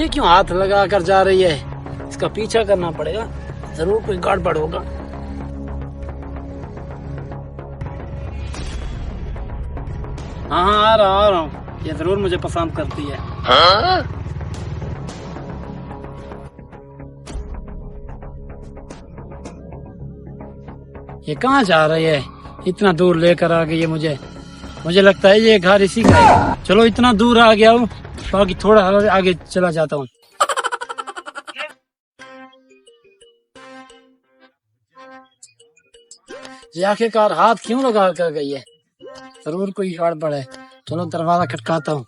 क्यों हाथ लगा कर जा रही है? इसका पीछा करना पड़ेगा, जरूर कोई गड़बड़ होगा। हाँ आ रहा हूँ, ये जरूर मुझे पसंद करती है। ये कहाँ जा रही है? इतना दूर लेकर आ गई है मुझे लगता है ये घर इसी का है। चलो इतना दूर आ गया हूँ, बाकी थोड़ा आगे चला जाता हूँ। ये आखिरकार हाथ क्यों लगा कर गई है? जरूर कोई गड़बड़ है। चलो दरवाजा खटकाता हूँ।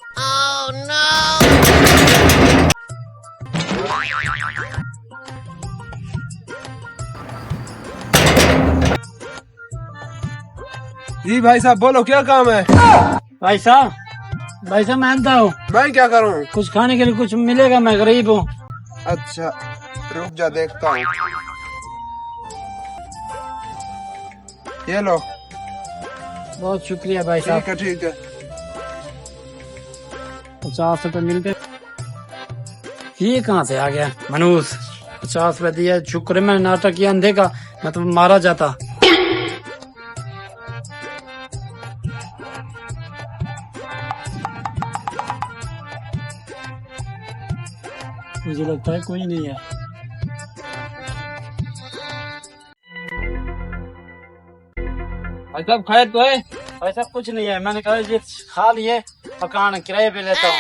जी भाई साहब बोलो, क्या काम है? भाई साहब मैं अंधा हूँ। मैं क्या करूँ? कुछ खाने के लिए कुछ मिलेगा? मैं गरीब हूँ। अच्छा रुक जा, देखता हूँ। ये लो। बहुत शुक्रिया भाई साहब। ठीक है 50 रुपए मिल गए। ये कहाँ से आ गया मनूस? 50 रुपए दिया, शुक्र है मैंने नाटक किया अंधे का, मैं तो मारा जाता। मुझे लगता है कोई नहीं है। भाई साहब खैर तो है? भाई साहब कुछ नहीं है, मैंने कहा ये खा लिए, मकान किराए पे लेता हूँ।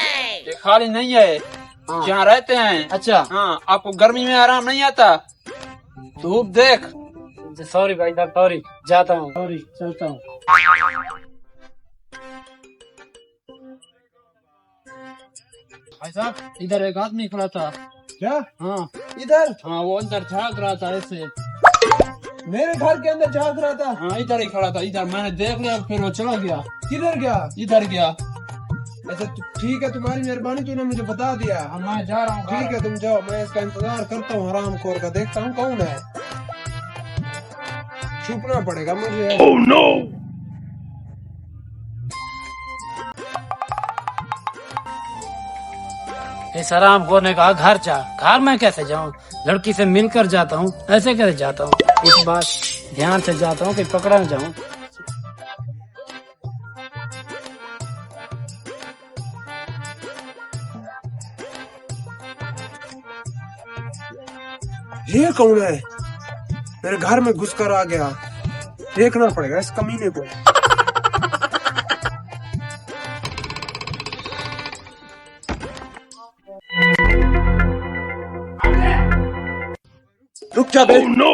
ये खाली नहीं है, हाँ। जहाँ रहते हैं। अच्छा हाँ, आपको गर्मी में आराम नहीं आता? धूप देख। सॉरी भाई साहब, सॉरी, जाता हूँ, सॉरी, चलता हूँ। भाई साहब इधर एक आदमी खड़ा था। क्या? हाँ इधर? हाँ, वो अंदर झाँक रहा था ऐसे। मेरे घर के अंदर झांक रहा था? हाँ इधर ही खड़ा था, इधर मैंने देख लिया, फिर वो चला गया। किधर गया? इधर गया। अच्छा ठीक है, तुम्हारी मेहरबानी, तूने मुझे बता दिया। हाँ मैं जा रहा हूँ। ठीक है तुम जाओ, मैं इसका इंतजार करता हूँ हरामखोर का, देखता हूँ कौन है। छुपना पड़ेगा मुझे। Oh no! इस हरामखोर ने कहा घर जा। घर में कैसे जाऊँ? लड़की से मिलकर जाता हूँ, ऐसे कैसे जाता हूँ? इस बार ध्यान से जाता हूँ कि पकड़ा न जाऊँ। ये कौन है? मेरे घर में घुसकर आ गया, देखना पड़ेगा इस कमीने को। रुक जा बे। Oh no!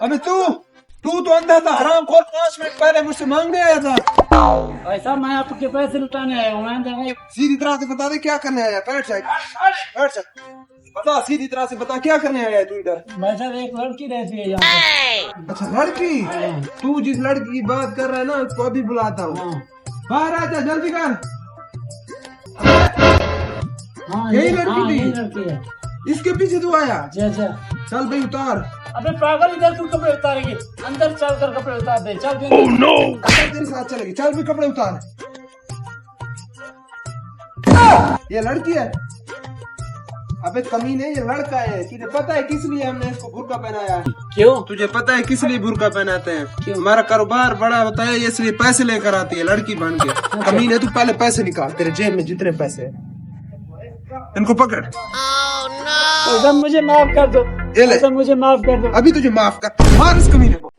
अबे तू तो अंधा था हरामखोर, 5 मिनट पहले मुझसे मांगने आया था। भाई साहब मैं आपके पैसे लुटाने आया हूँ, मैं नहीं। सीधी तरह से बता दे क्या करने आया। बैठ जा, बैठ जा, बता सीधी तरह से बता क्या करने आया है तू इधर? भाई साहब एक लड़की रहती है यहाँ पे। अच्छा लड़की? तू जिस लड़की की बात कर रहा है ना, उसको अभी बुलाता हूँ। हाँ। बाहर आ जा, जल्दी कर। हाँ यही हाँ, लड़की थी? यही लड़की है। इसके पीछे तू आया? जी अच्छा। चल भाई उतार। अबे पागल, इधर तू कपड़े उतारेगी? अंदर चल कर कपड़े उतार दे, चल फिर। Oh no! अंदर तेरे साथ चलेगी, चल भी कपड़े उतार। ये लड़की है? अबे कमीने, ये लड़का है। तुझे पता है किस लिए हमने इसको बुर्का पहनाया है? क्यों? तुझे पता है किस लिए बुर्का पहनाते हैं? क्यों? हमारा कारोबार बड़ा होता है, इसलिए पैसे लेकर आती है लड़की बन के। कमीने तू पहले पैसे निकाल, तेरे जेब में जितने पैसे हैं इनको पकड़। मुझे माफ कर दो, ये ले, मुझे माफ कर दो। अभी तुझे माफ कर। मार इस कमीने को।